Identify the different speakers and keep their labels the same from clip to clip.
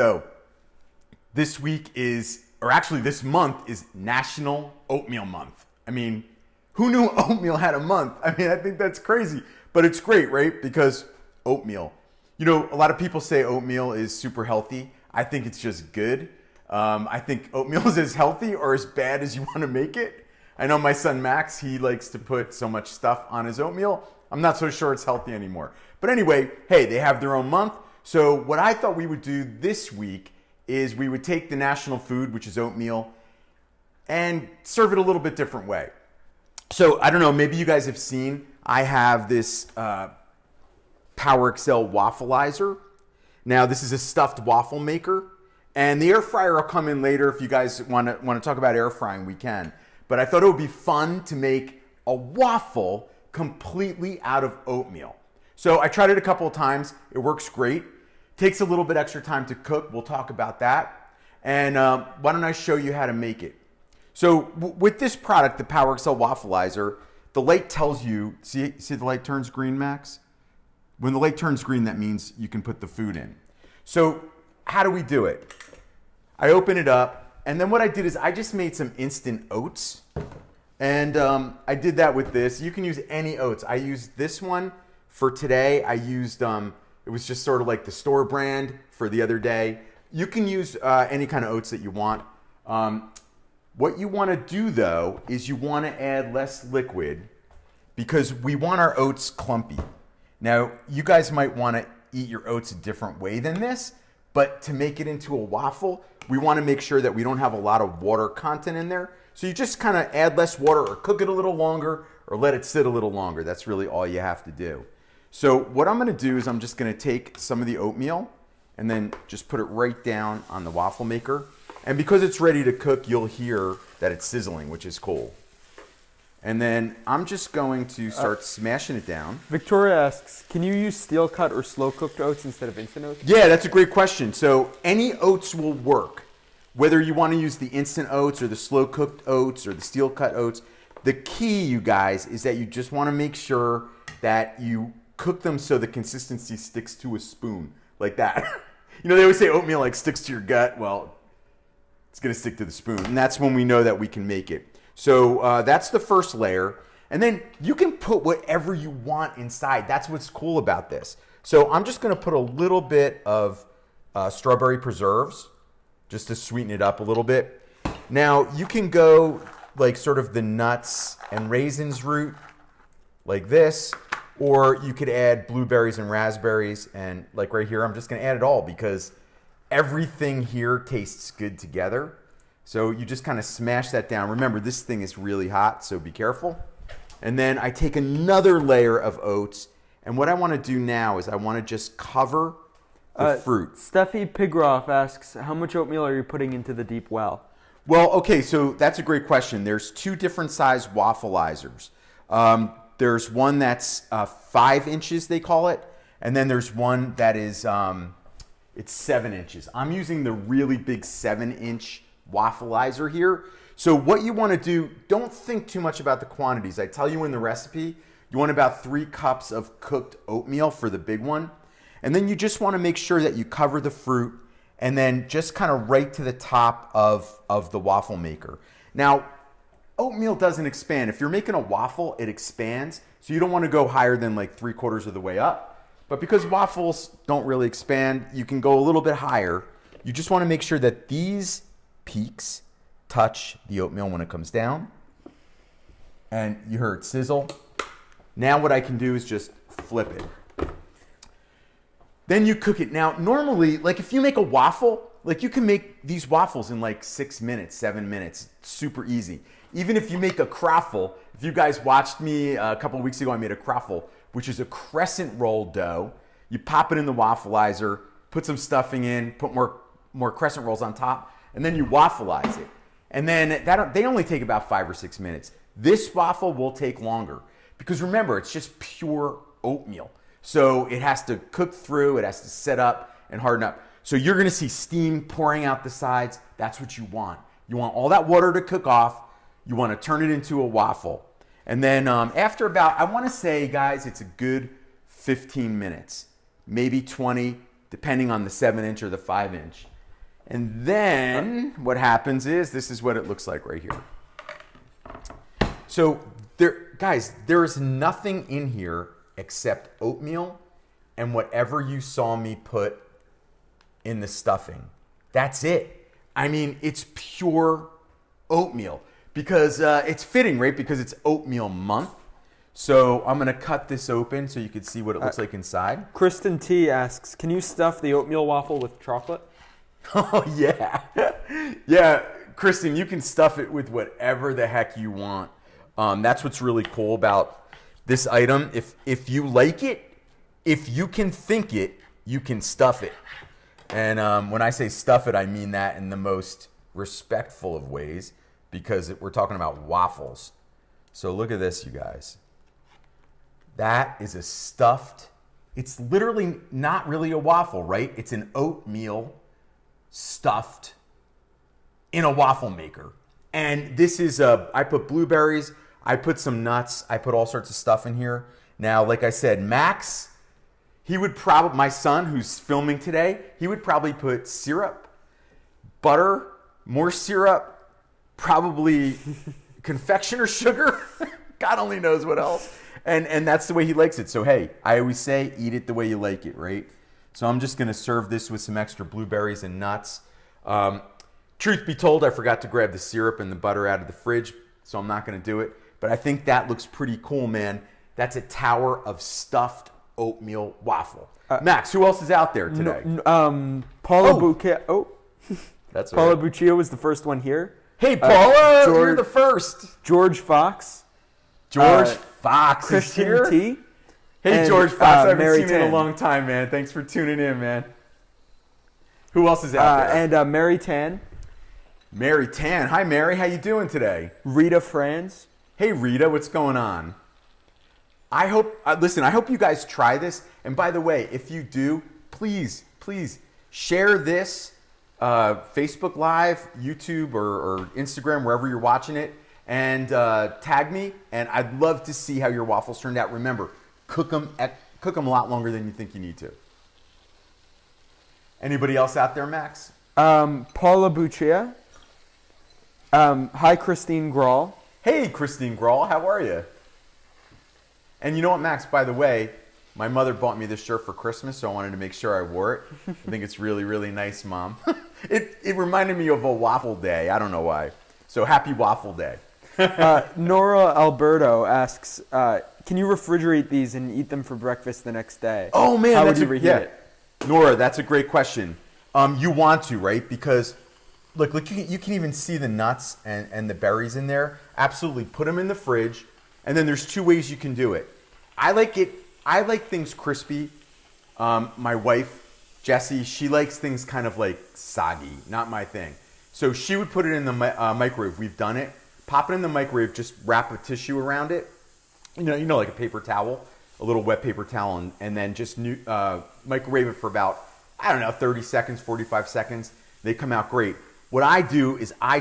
Speaker 1: So this week is, or actually this month is National Oatmeal Month. I mean, who knew oatmeal had a month? I mean, I think that's crazy, but it's great, right? Because oatmeal, you know, a lot of people say oatmeal is super healthy. I think it's just good. I think oatmeal is as healthy or as bad as you want to make it. I know my son Max, he likes to put so much stuff on his oatmeal. I'm not so sure it's healthy anymore. But anyway, hey, they have their own month. So what I thought we would do this week is we would take the national food, which is oatmeal, and serve it a little bit different way. So I don't know, maybe you guys have seen, I have this PowerXL Wafflizer. Now this is a stuffed waffle maker, and the air fryer will come in later. If you guys want to talk about air frying, we can. But I thought it would be fun to make a waffle completely out of oatmeal. So I tried it a couple of times. It works great. Takes a little bit extra time to cook. We'll talk about that. And why don't I show you how to make it? So with this product, the PowerXL Wafflizer, the light tells you, see the light turns green, Max? When the light turns green, that means you can put the food in. So how do we do it? I open it up, and then what I did is I just made some instant oats. And I did that with this. You can use any oats. I used this one for today. I used, it was just sort of like the store brand for the other day. You can use any kind of oats that you want. What you want to do though is you want to add less liquid because we want our oats clumpy. Now you guys might want to eat your oats a different way than this, but to make it into a waffle, we want to make sure that we don't have a lot of water content in there. So you just kind of add less water or cook it a little longer or let it sit a little longer. That's really all you have to do. So what I'm going to do is I'm just going to take some of the oatmeal and then just put it right down on the waffle maker. And because it's ready to cook, you'll hear that it's sizzling, which is cool. And then I'm just going to start smashing it down.
Speaker 2: Victoria asks, can you use steel cut or slow cooked oats instead of instant oats?
Speaker 1: Yeah, that's a great question. So any oats will work. Whether you want to use the instant oats or the slow cooked oats or the steel cut oats, the key, you guys, is that you just want to make sure that you cook them so the consistency sticks to a spoon, like that. You know, they always say oatmeal like sticks to your gut. Well, it's going to stick to the spoon, and that's when we know that we can make it. So that's the first layer, and then you can put whatever you want inside. That's what's cool about this. So I'm just going to put a little bit of strawberry preserves just to sweeten it up a little bit. Now you can go like sort of the nuts and raisins route like this, or you could add blueberries and raspberries, and like right here I'm just going to add it all because everything here tastes good together. So you just kind of smash that down. Remember, this thing is really hot, so be careful. And then I take another layer of oats, and what I want to do now is I want to just cover the fruit.
Speaker 2: Steffi Pigroff asks, how much oatmeal are you putting into the deep well?
Speaker 1: Well, okay, so that's a great question. There's two different size Wafflizers. There's one that's 5 inches, they call it, and then there's one that is it's 7 inches. I'm using the really big 7-inch Wafflizer here. So what you want to do, don't think too much about the quantities. I tell you in the recipe, you want about 3 cups of cooked oatmeal for the big one. And then you just want to make sure that you cover the fruit and then just kind of right to the top of the waffle maker. Now, oatmeal doesn't expand. If you're making a waffle, it expands. So you don't want to go higher than like 3/4 of the way up. But because waffles don't really expand, you can go a little bit higher. You just want to make sure that these peaks touch the oatmeal when it comes down. And you heard sizzle. Now what I can do is just flip it. Then you cook it. Now normally, like if you make a waffle, like you can make these waffles in like 6 minutes, 7 minutes. It's super easy. Even if you make a croffle, if you guys watched me a couple of weeks ago, I made a croffle, which is a crescent roll dough. You pop it in the Wafflizer, put some stuffing in, put more crescent rolls on top, and then you waffleize it. And then they only take about 5 or 6 minutes. This waffle will take longer because remember, it's just pure oatmeal. So it has to cook through, it has to set up and harden up. So you're gonna see steam pouring out the sides. That's what you want. You want all that water to cook off. You wanna turn it into a waffle. And then after about, I wanna say, guys, it's a good 15 minutes, maybe 20. depending on the 7-inch or the 5-inch. And then what happens is, this is what it looks like right here. So guys, there is nothing in here except oatmeal and whatever you saw me put in the stuffing. That's it. I mean, it's pure oatmeal because it's fitting, right? Because it's oatmeal month. So I'm gonna cut this open so you can see what it looks like inside.
Speaker 2: Kristen T asks, can you stuff the oatmeal waffle with chocolate?
Speaker 1: Oh yeah. Yeah, Kristen, you can stuff it with whatever the heck you want. That's what's really cool about this item. If you like it, if you can think it, you can stuff it. And when I say stuff it, I mean that in the most respectful of ways because we're talking about waffles. So look at this, you guys. That is a stuffed, it's literally not really a waffle, right? It's an oatmeal stuffed in a waffle maker. And this is, I put blueberries, I put some nuts, I put all sorts of stuff in here. Now, like I said, Max, he would probably, my son who's filming today, he would probably put syrup, butter, more syrup, probably confectioner sugar. God only knows what else. And that's the way he likes it. So, hey, I always say, eat it the way you like it, right? So I'm just going to serve this with some extra blueberries and nuts. Truth be told, I forgot to grab the syrup and the butter out of the fridge, so I'm not going to do it. But I think that looks pretty cool, man. That's a tower of stuffed oatmeal waffle. Max, who else is out there today?
Speaker 2: Paula Bouquet. Oh,
Speaker 1: that's
Speaker 2: Paula
Speaker 1: right.
Speaker 2: Buccio was the first one here.
Speaker 1: Hey, Paula, you're the first.
Speaker 2: George Fox.
Speaker 1: George Fox is here.
Speaker 2: Christian T.
Speaker 1: Hey,
Speaker 2: and,
Speaker 1: George Fox, I haven't
Speaker 2: Mary
Speaker 1: seen you in
Speaker 2: Tan.
Speaker 1: a long time, man. Thanks for tuning in, man. Who else is out there?
Speaker 2: And Mary Tan.
Speaker 1: Mary Tan. Hi, Mary. How you doing today?
Speaker 2: Rita Franz.
Speaker 1: Hey, Rita. What's going on? I hope, listen, I hope you guys try this. And by the way, if you do, please, please share this Facebook Live, YouTube, or Instagram, wherever you're watching it, and tag me. And I'd love to see how your waffles turned out. Remember, cook them a lot longer than you think you need to. Anybody else out there, Max?
Speaker 2: Paula Buccia. Hi, Christine Grawl.
Speaker 1: Hey, Christine Grawl, how are you? And you know what, Max, by the way, my mother bought me this shirt for Christmas, so I wanted to make sure I wore it. I think it's really, really nice, Mom. It reminded me of a waffle day. I don't know why. So happy waffle day.
Speaker 2: Nora Alberto asks, can you refrigerate these and eat them for breakfast the next day?
Speaker 1: Oh, man.
Speaker 2: How would you reheat it?
Speaker 1: Nora, that's a great question. You want to, right? Because, look, you can even see the nuts and the berries in there. Absolutely. Put them in the fridge. And then there's two ways you can do it. I like things crispy. My wife, Jessie, she likes things kind of like soggy. Not my thing. So she would put it in the microwave. We've done it. Pop it in the microwave. Just wrap a tissue around it. You know, like a paper towel, a little wet paper towel, and then just microwave it for about, I don't know, 30 seconds, 45 seconds. They come out great. What I do is I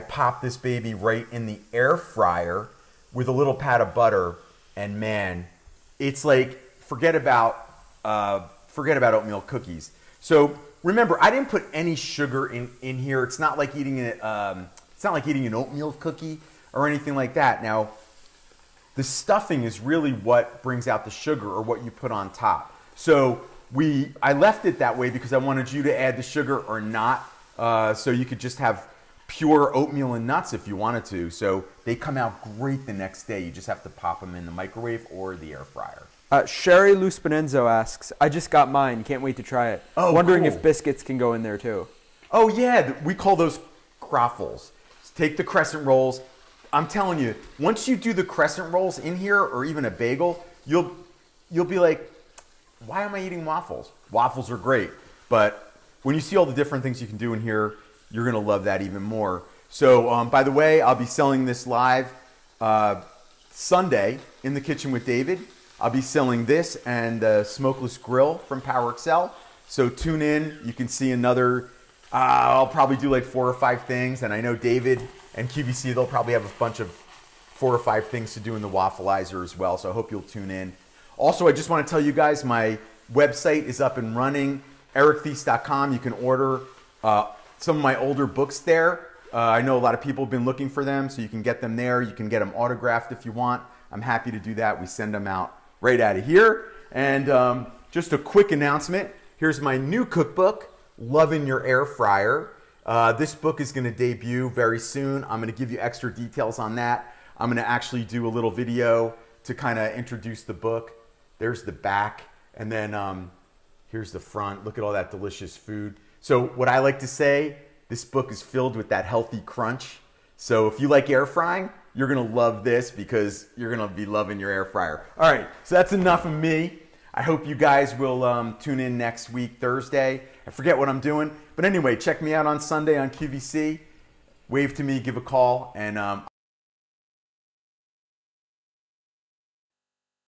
Speaker 1: popped this baby right in the air fryer with a little pat of butter, and man, it's like forget about oatmeal cookies. So remember, I didn't put any sugar in here. It's not like eating an oatmeal cookie or anything like that. Now, the stuffing is really what brings out the sugar or what you put on top. So I left it that way because I wanted you to add the sugar or not, so you could just have pure oatmeal and nuts if you wanted to. So they come out great the next day. You just have to pop them in the microwave or the air fryer.
Speaker 2: Sherry Luspinenzo asks, I just got mine. Can't wait to try it.
Speaker 1: Oh,
Speaker 2: wondering
Speaker 1: cool.
Speaker 2: if biscuits can go in there too.
Speaker 1: Oh, yeah. We call those croffles. Take the crescent rolls. I'm telling you, once you do the crescent rolls in here or even a bagel, you'll be like, why am I eating waffles? Waffles are great. But when you see all the different things you can do in here, you're going to love that even more. So, by the way, I'll be selling this live Sunday in the Kitchen with David. I'll be selling this and the smokeless grill from PowerXL. So tune in. You can see another, I'll probably do like 4 or 5 things. And I know David and QVC, they'll probably have a bunch of 4 or 5 things to do in the Wafflizer as well. So I hope you'll tune in. Also, I just want to tell you guys my website is up and running, erictheiss.com. You can order some of my older books there. I know a lot of people have been looking for them, so you can get them there. You can get them autographed if you want. I'm happy to do that. We send them out right out of here. And just a quick announcement. Here's my new cookbook, Loving Your Air Fryer. This book is going to debut very soon. I'm going to give you extra details on that. I'm going to actually do a little video to kind of introduce the book. There's the back, and then here's the front. Look at all that delicious food. So what I like to say, this book is filled with that healthy crunch. So if you like air frying, you're going to love this because you're going to be loving your air fryer. All right, so that's enough of me. I hope you guys will tune in next week, Thursday. I forget what I'm doing. But anyway, check me out on Sunday on QVC. Wave to me, give a call, and